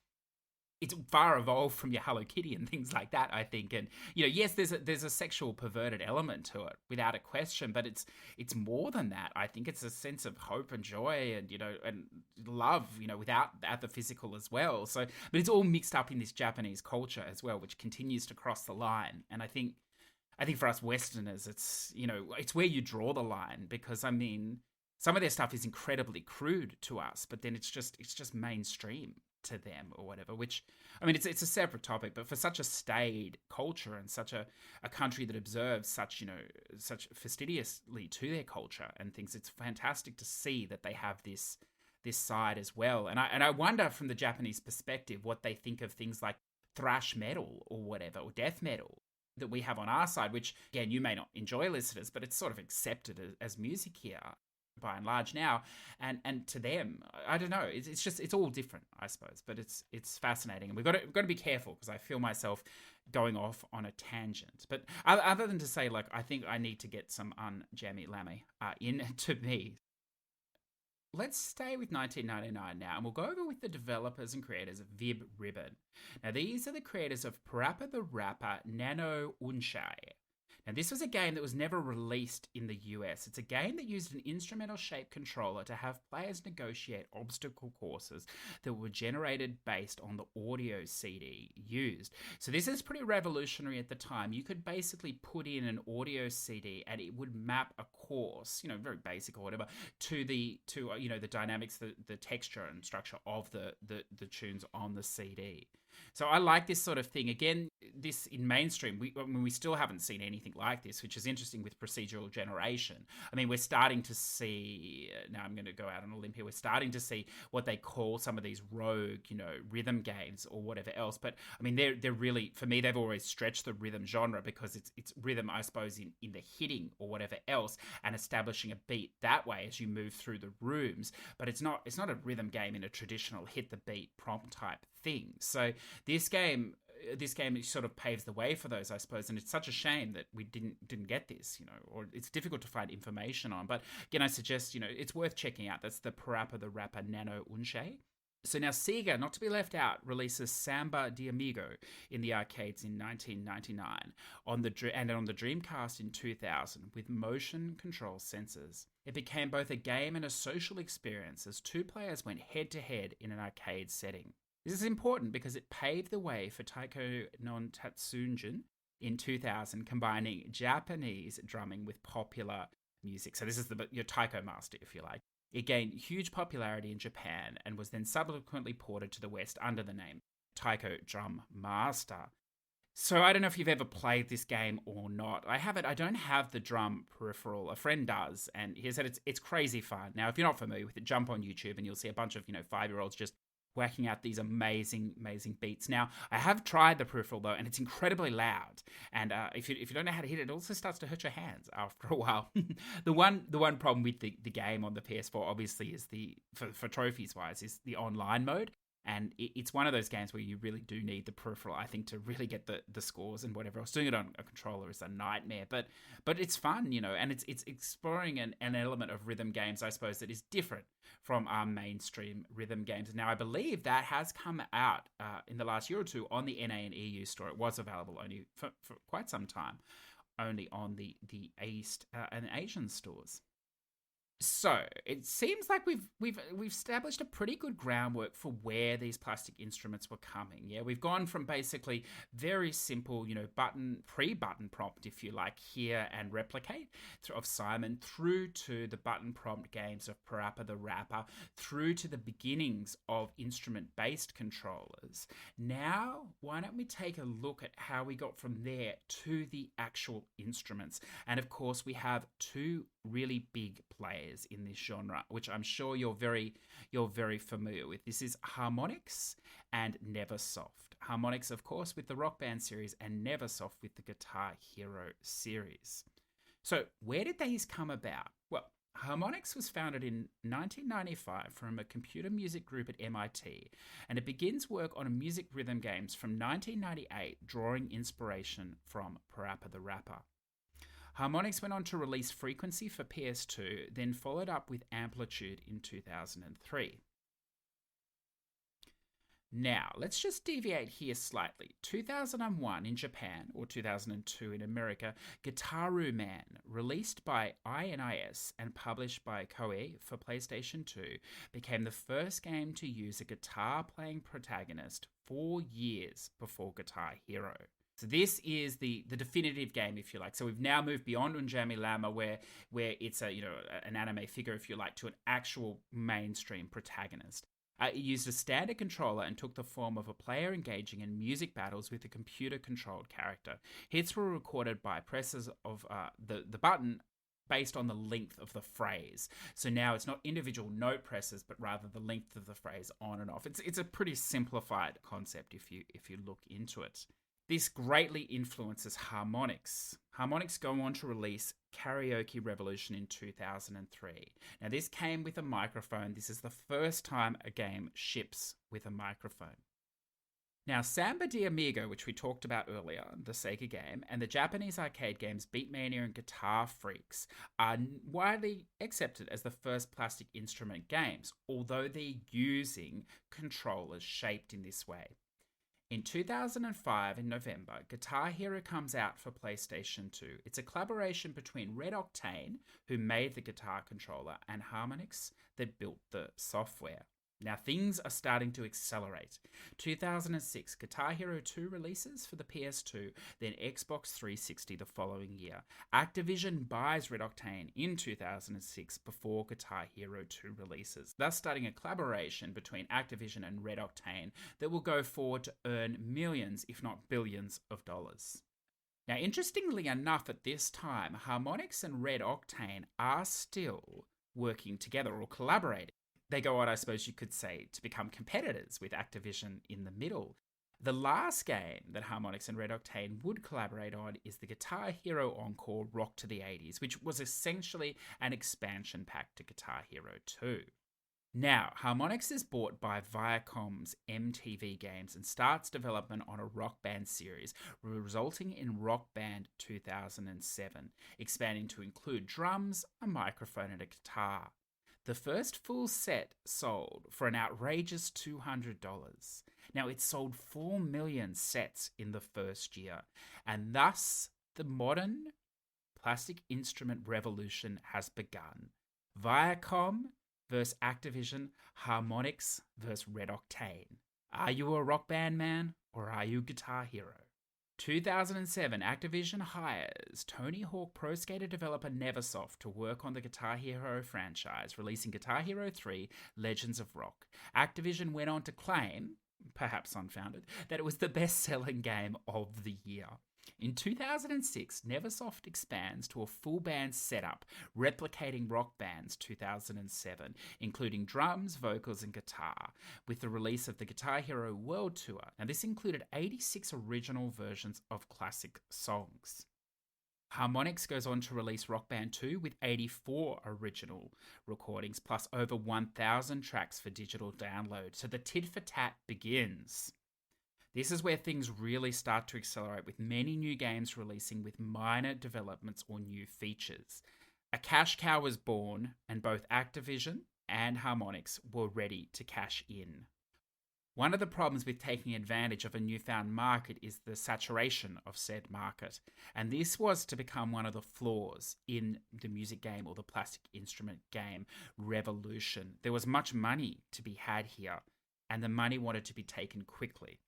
It's far evolved from your Hello Kitty and things like that, I think. And, yes, there's a sexual perverted element to it, without a question, but it's more than that. I think it's a sense of hope and joy and, and love, without the physical as well. So, but it's all mixed up in this Japanese culture as well, which continues to cross the line. And I think for us Westerners, it's, it's where you draw the line, because, I mean, some of their stuff is incredibly crude to us, but then it's just mainstream to them or whatever, which, I mean, it's a separate topic, but for such a staid culture and such a country that observes such fastidiously to their culture and things, it's fantastic to see that they have this side as well. And I wonder from the Japanese perspective what they think of things like thrash metal or whatever, or death metal that we have on our side, which, again, you may not enjoy, listeners, but it's sort of accepted as music here. by and large now, and to them, I don't know, it's all different, I suppose, but it's fascinating, and we've got to be careful, because I feel myself going off on a tangent. But other than to say, like, I think I need to get some Unjamie Lamm into me. Let's stay with 1999 now, and we'll go over with the developers and creators of Vib Ribbon. Now, these are the creators of Parappa the Rapper, Nano Unchae. Now, this was a game that was never released in the US. It's a game that used an instrumental-shaped controller to have players negotiate obstacle courses that were generated based on the audio CD used. So this is pretty revolutionary at the time. You could basically put in an audio CD and it would map a course, very basic or whatever, to the dynamics, the texture and structure of the tunes on the CD. So I like this sort of thing. Again, this in mainstream, we still haven't seen anything like this, which is interesting with procedural generation. I mean, we're starting to see, now I'm going to go out on a limb here, we're starting to see what they call some of these rogue, rhythm games or whatever else. But I mean, they're really, for me, they've always stretched the rhythm genre, because it's rhythm, I suppose, in the hitting or whatever else, and establishing a beat that way as you move through the rooms. But it's not a rhythm game in a traditional hit the beat prompt type thing. So this game sort of paves the way for those, I suppose, and it's such a shame that we didn't get this, or it's difficult to find information on. But again, I suggest, it's worth checking out. That's the Parappa the Rapper Nano Unchae. So now Sega, not to be left out, releases Samba de Amigo in the arcades in 1999 on the Dreamcast in 2000 with motion control sensors. It became both a game and a social experience as two players went head-to-head in an arcade setting. This is important because it paved the way for Taiko no Tatsujin in 2000, combining Japanese drumming with popular music. So this is your Taiko Master, if you like. It gained huge popularity in Japan and was then subsequently ported to the West under the name Taiko Drum Master. So I don't know if you've ever played this game or not. I haven't. I don't have the drum peripheral. A friend does, and he said it's crazy fun. Now, if you're not familiar with it, jump on YouTube and you'll see a bunch of 5-year-olds just whacking out these amazing beats. Now, I have tried the peripheral though, and it's incredibly loud. And if you don't know how to hit it, it also starts to hurt your hands after a while. The one problem with the game on the PS4, obviously, is for trophies wise, is the online mode. And it's one of those games where you really do need the peripheral, I think, to really get the scores and whatever else. Doing it on a controller is a nightmare, but it's fun, and it's exploring an element of rhythm games, I suppose, that is different from our mainstream rhythm games. Now, I believe that has come out in the last year or two on the NA and EU store. It was available only for quite some time, only on the East and Asian stores. So it seems like we've established a pretty good groundwork for where these plastic instruments were coming. Yeah, we've gone from basically very simple, pre-button prompt, if you like, hear and replicate of Simon, through to the button prompt games of Parappa the Rapper, through to the beginnings of instrument-based controllers. Now, why don't we take a look at how we got from there to the actual instruments? And of course, we have two really big players in this genre, which I'm sure you're very familiar with. This is Harmonix and Neversoft. Harmonix, of course, with the Rock Band series, and Neversoft with the Guitar Hero series. So where did these come about? Well, Harmonix was founded in 1995 from a computer music group at MIT, and it begins work on music rhythm games from 1998, drawing inspiration from Parappa the Rapper. Harmonix went on to release Frequency for PS2, then followed up with Amplitude in 2003. Now, let's just deviate here slightly. 2001 in Japan, or 2002 in America, Guitaroo Man, released by INIS and published by Koei for PlayStation 2, became the first game to use a guitar-playing protagonist 4 years before Guitar Hero. So this is the definitive game, if you like. So we've now moved beyond Unjamie Lamm, where it's an anime figure, if you like, to an actual mainstream protagonist. It used a standard controller and took the form of a player engaging in music battles with a computer-controlled character. Hits were recorded by presses of the button based on the length of the phrase. So now it's not individual note presses, but rather the length of the phrase on and off. It's a pretty simplified concept if you look into it. This greatly influences Harmonix. Harmonix go on to release Karaoke Revolution in 2003. Now, this came with a microphone. This is the first time a game ships with a microphone. Now, Samba de Amigo, which we talked about earlier, the Sega game, and the Japanese arcade games Beatmania and Guitar Freaks are widely accepted as the first plastic instrument games, although they're using controllers shaped in this way. In 2005, in November, Guitar Hero comes out for PlayStation 2. It's a collaboration between Red Octane, who made the guitar controller, and Harmonix, that built the software. Now, things are starting to accelerate. 2006, Guitar Hero 2 releases for the PS2, then Xbox 360 the following year. Activision buys Red Octane in 2006 before Guitar Hero 2 releases, thus starting a collaboration between Activision and Red Octane that will go forward to earn millions, if not billions, of dollars. Now, interestingly enough, at this time, Harmonix and Red Octane are still working together or collaborating. They go on, I suppose you could say, to become competitors with Activision in the middle. The last game that Harmonix and Red Octane would collaborate on is the Guitar Hero Encore Rock to the 80s, which was essentially an expansion pack to Guitar Hero 2. Now, Harmonix is bought by Viacom's MTV Games and starts development on a Rock Band series, resulting in Rock Band 2007, expanding to include drums, a microphone, and a guitar. The first full set sold for an outrageous $200. Now, it sold 4 million sets in the first year, and thus the modern plastic instrument revolution has begun. Viacom versus Activision, Harmonix versus Red Octane. Are you a Rock Band man, or are you Guitar Hero? 2007, Activision hires Tony Hawk Pro Skater developer Neversoft to work on the Guitar Hero franchise, releasing Guitar Hero 3 Legends of Rock. Activision went on to claim, perhaps unfounded, that it was the best-selling game of the year. In 2006, Neversoft expands to a full band setup, replicating Rock Band's 2007, including drums, vocals, and guitar, with the release of the Guitar Hero World Tour. Now, this included 86 original versions of classic songs. Harmonix goes on to release Rock Band 2 with 84 original recordings, plus over 1,000 tracks for digital download. So the tit-for-tat begins. This is where things really start to accelerate, with many new games releasing with minor developments or new features. A cash cow was born, and both Activision and Harmonix were ready to cash in. One of the problems with taking advantage of a newfound market is the saturation of said market, and this was to become one of the flaws in the music game or the plastic instrument game revolution. There was much money to be had here, and the money wanted to be taken quickly.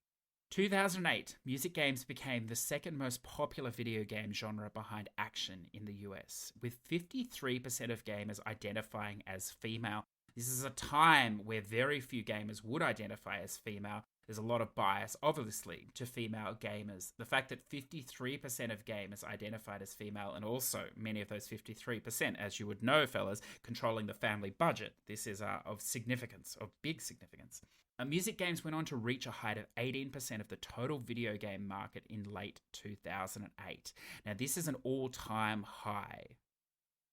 2008, music games became the second most popular video game genre behind action in the US, with 53% of gamers identifying as female. This is a time where very few gamers would identify as female. There's a lot of bias, obviously, to female gamers. The fact that 53% of gamers identified as female, and also many of those 53%, as you would know, fellas, controlling the family budget. This is of significance, of big significance. Music games went on to reach a height of 18% of the total video game market in late 2008. Now, this is an all-time high.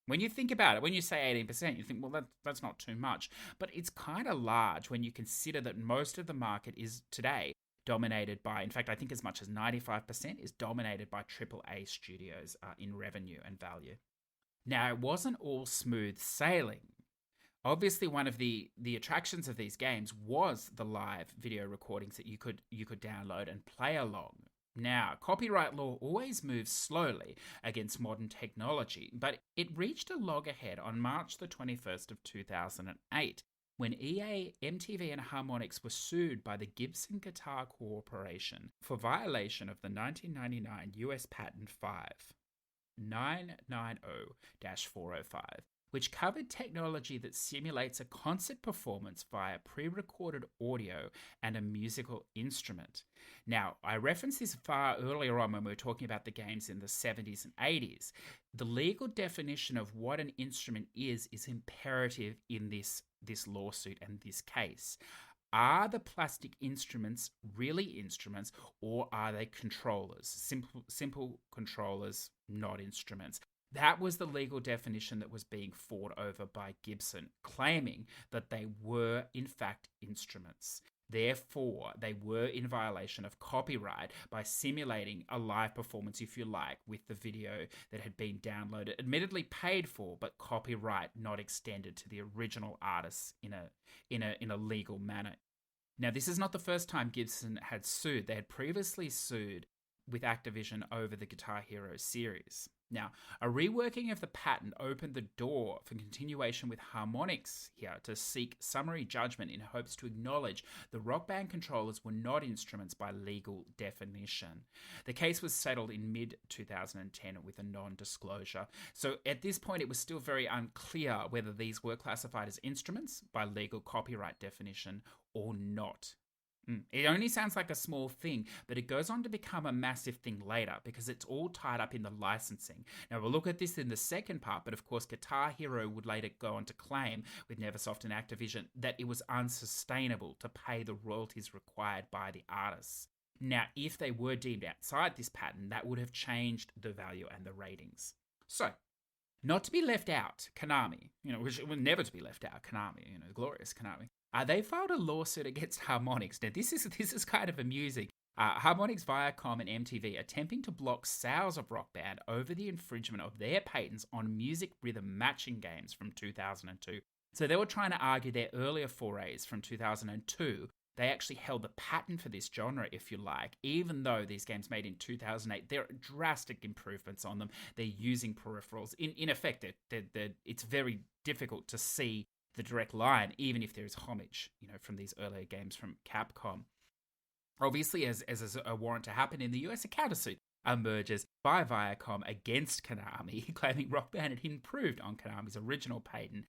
When you think about it, when you say 18%, you think, well, that's not too much. But it's kind of large when you consider that most of the market is today dominated by, in fact, I think as much as 95% is dominated by AAA studios in revenue and value. Now, it wasn't all smooth sailing. Obviously, one of the attractions of these games was the live video recordings that you could download and play along. Now, copyright law always moves slowly against modern technology, but it reached a loggerhead on March the 21st of 2008 when EA, MTV, and Harmonix were sued by the Gibson Guitar Corporation for violation of the 1999 US Patent 5.990-405. Which covered technology that simulates a concert performance via pre-recorded audio and a musical instrument. Now, I referenced this far earlier on when we were talking about the games in the 70s and 80s. The legal definition of what an instrument is imperative in this lawsuit and this case. Are the plastic instruments really instruments, or are they controllers? Simple controllers, not instruments. That was the legal definition that was being fought over by Gibson, claiming that they were, in fact, instruments. Therefore, they were in violation of copyright by simulating a live performance, if you like, with the video that had been downloaded, admittedly paid for, but copyright not extended to the original artists in a legal manner. Now, this is not the first time Gibson had sued. They had previously sued with Activision over the Guitar Hero series. Now, a reworking of the patent opened the door for continuation with Harmonix here to seek summary judgment in hopes to acknowledge the Rock Band controllers were not instruments by legal definition. The case was settled in mid-2010 with a non-disclosure. So at this point, it was still very unclear whether these were classified as instruments by legal copyright definition or not. It only sounds like a small thing, but it goes on to become a massive thing later because it's all tied up in the licensing. Now, we'll look at this in the second part, but of course, Guitar Hero would later go on to claim with Neversoft and Activision that it was unsustainable to pay the royalties required by the artists. Now, if they were deemed outside this patent, that would have changed the value and the ratings. So, not to be left out, Konami, which was never to be left out, Konami, glorious Konami. They filed a lawsuit against Harmonix. Now, this is kind of amusing. Harmonix, Viacom, and MTV attempting to block sales of Rock Band over the infringement of their patents on music rhythm matching games from 2002. So they were trying to argue their earlier forays from 2002. They actually held the patent for this genre, if you like, even though these games made in 2008, there are drastic improvements on them. They're using peripherals. In effect, it's very difficult to see the direct line, even if there is homage, from these earlier games from Capcom. Obviously, as a warrant to happen in the US, a countersuit emerges by Viacom against Konami, claiming Rock Band had improved on Konami's original patent,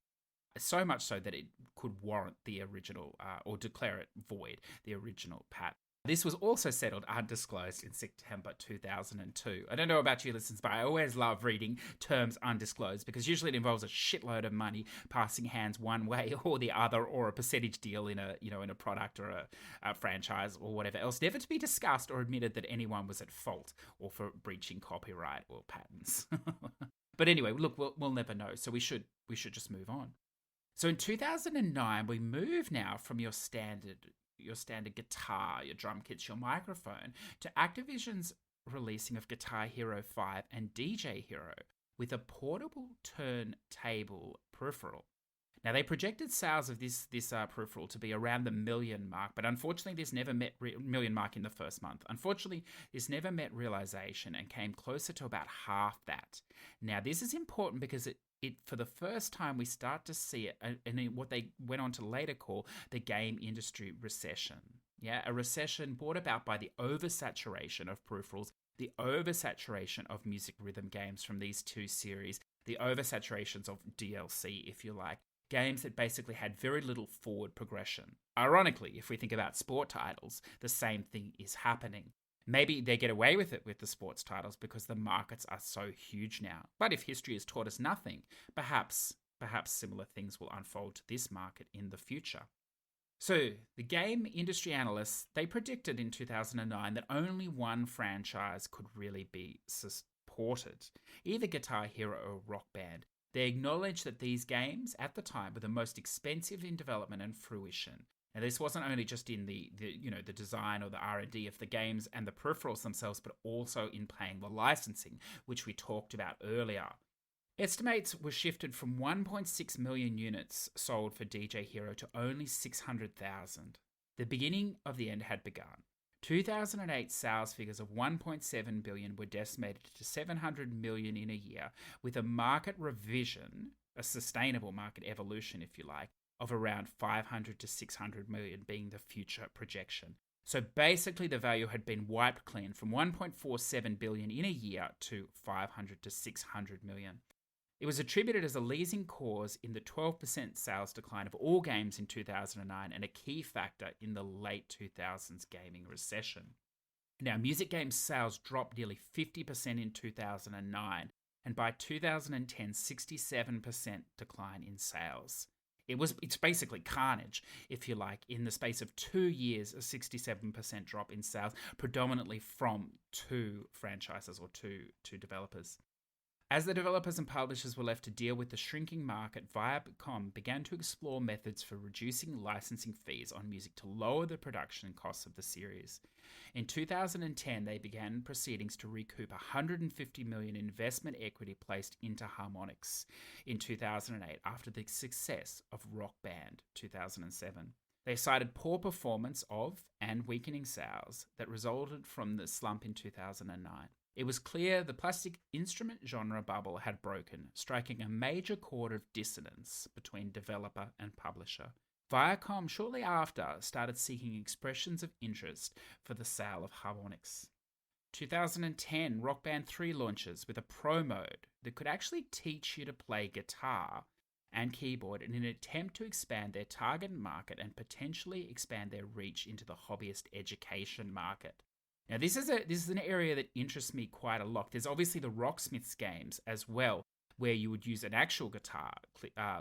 so much so that it could warrant the original, or declare it void, the original patent. This was also settled undisclosed in September 2002. I don't know about you listeners, but I always love reading terms undisclosed because usually it involves a shitload of money passing hands one way or the other, or a percentage deal in a product or a franchise or whatever else, never to be discussed or admitted that anyone was at fault or for breaching copyright or patents. But anyway, look, we'll never know, so we should just move on. So in 2009, we move now from your standard guitar, your drum kits, your microphone, to Activision's releasing of Guitar Hero 5 and DJ Hero with a portable turntable peripheral. Now, they projected sales of this peripheral to be around the million mark, but unfortunately, this never met million mark in the first month. Unfortunately, this never met realization and came closer to about half that. Now, this is important because it for the first time, we start to see it in what they went on to later call the game industry recession. Yeah, a recession brought about by the oversaturation of peripherals, the oversaturation of music rhythm games from these two series, the oversaturations of DLC, if you like, games that basically had very little forward progression. Ironically, if we think about sport titles, the same thing is happening. Maybe they get away with it with the sports titles because the markets are so huge now. But if history has taught us nothing, perhaps similar things will unfold to this market in the future. So the game industry analysts, they predicted in 2009 that only one franchise could really be supported, either Guitar Hero or Rock Band. They acknowledged that these games at the time were the most expensive in development and fruition. Now, this wasn't only just in the design or the R&D of the games and the peripherals themselves, but also in paying the licensing, which we talked about earlier. Estimates were shifted from 1.6 million units sold for DJ Hero to only 600,000. The beginning of the end had begun. 2008 sales figures of 1.7 billion were decimated to 700 million in a year, with a market revision, a sustainable market evolution, if you like, of around 500 to 600 million being the future projection. So basically the value had been wiped clean from 1.47 billion in a year to 500 to 600 million. It was attributed as a leading cause in the 12% sales decline of all games in 2009 and a key factor in the late 2000s gaming recession. Now, music game sales dropped nearly 50% in 2009, and by 2010, 67% decline in sales. It's basically carnage, if you like. In the space of 2 years, a 67% drop in sales, predominantly from two franchises or two developers. As the developers and publishers were left to deal with the shrinking market, Viacom began to explore methods for reducing licensing fees on music to lower the production costs of the series. In 2010, they began proceedings to recoup $150 million investment equity placed into Harmonix in 2008 after the success of Rock Band 2007. They cited poor performance of and weakening sales that resulted from the slump in 2009. It was clear the plastic instrument genre bubble had broken, striking a major chord of dissonance between developer and publisher. Viacom shortly after started seeking expressions of interest for the sale of Harmonix. 2010, Rock Band 3 launches with a pro mode that could actually teach you to play guitar and keyboard in an attempt to expand their target market and potentially expand their reach into the hobbyist education market. Now, this is an area that interests me quite a lot. There's obviously the Rocksmiths games as well, where you would use an actual guitar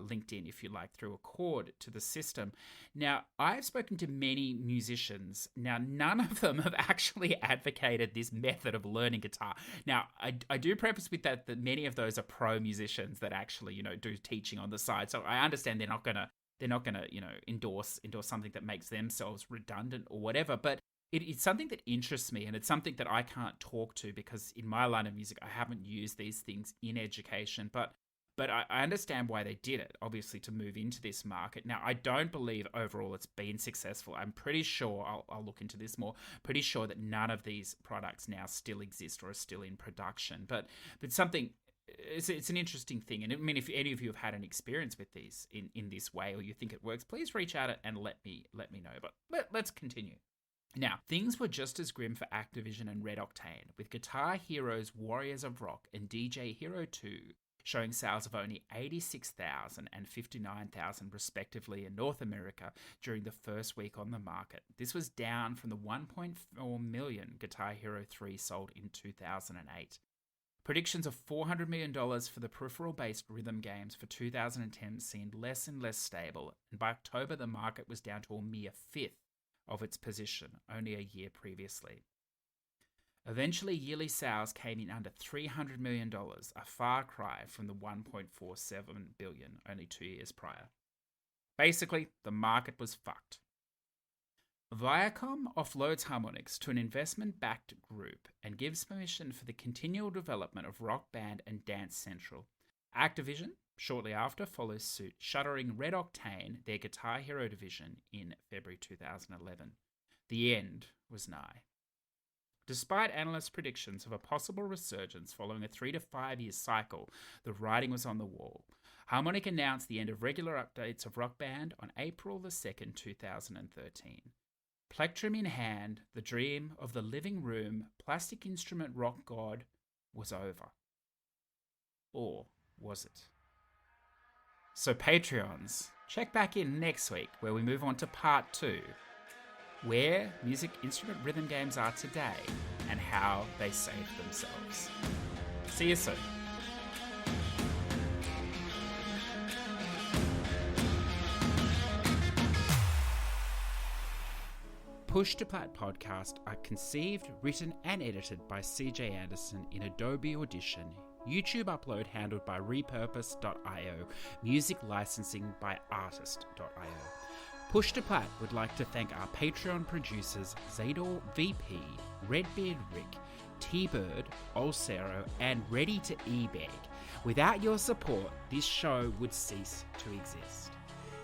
linked in, if you like, through a cord to the system. Now, I've spoken to many musicians. Now, none of them have actually advocated this method of learning guitar. Now, I do preface with that many of those are pro musicians that actually, do teaching on the side. So I understand they're not gonna, endorse something that makes themselves redundant or whatever. But it's something that interests me, and it's something that I can't talk to because in my line of music, I haven't used these things in education. But I understand why they did it, obviously, to move into this market. Now, I don't believe overall it's been successful. I'm pretty sure, I'll look into this more, pretty sure that none of these products now still exist or are still in production. But something, it's an interesting thing. And I mean, if any of you have had an experience with these in this way, or you think it works, please reach out and let me know. But let's continue. Now, things were just as grim for Activision and Red Octane, with Guitar Hero's Warriors of Rock and DJ Hero 2 showing sales of only 86,000 and 59,000 respectively in North America during the first week on the market. This was down from the 1.4 million Guitar Hero 3 sold in 2008. Predictions of $400 million for the peripheral-based rhythm games for 2010 seemed less and less stable, and by October the market was down to a mere fifth of its position only a year previously. Eventually, yearly sales came in under $300 million, a far cry from the $1.47 billion only 2 years prior. Basically, the market was fucked. Viacom offloads Harmonix to an investment-backed group and gives permission for the continual development of Rock Band and Dance Central. Activision, shortly after, follows suit, shuttering Red Octane, their Guitar Hero division, in February 2011. The end was nigh. Despite analysts' predictions of a possible resurgence following a 3 to 5 year cycle, the writing was on the wall. Harmonix announced the end of regular updates of Rock Band on April 2nd, 2013. Plectrum in hand, the dream of the living room plastic instrument rock god was over. Or was it? So Patreons, check back in next week where we move on to part 2, where music instrument rhythm games are today and how they saved themselves. See you soon. Push2Plat podcasts are conceived, written and edited by CJ Anderson in Adobe Audition. YouTube upload handled by repurpose.io. Music licensing by artist.io. Push2Plat would like to thank our Patreon producers Zador VP, Redbeard Rick, TBird, Olsero, and Ready to eBeg. Without your support, this show would cease to exist.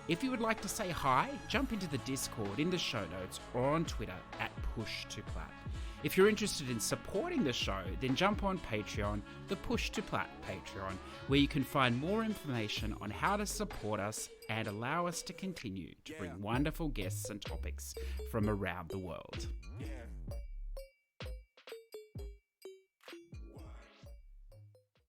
If you would like to say hi, jump into the Discord in the show notes or on Twitter at Push2Plat. If you're interested in supporting the show, then jump on Patreon, the Push2Plat Patreon, where you can find more information on how to support us and allow us to continue to bring wonderful guests and topics from around the world. Yeah.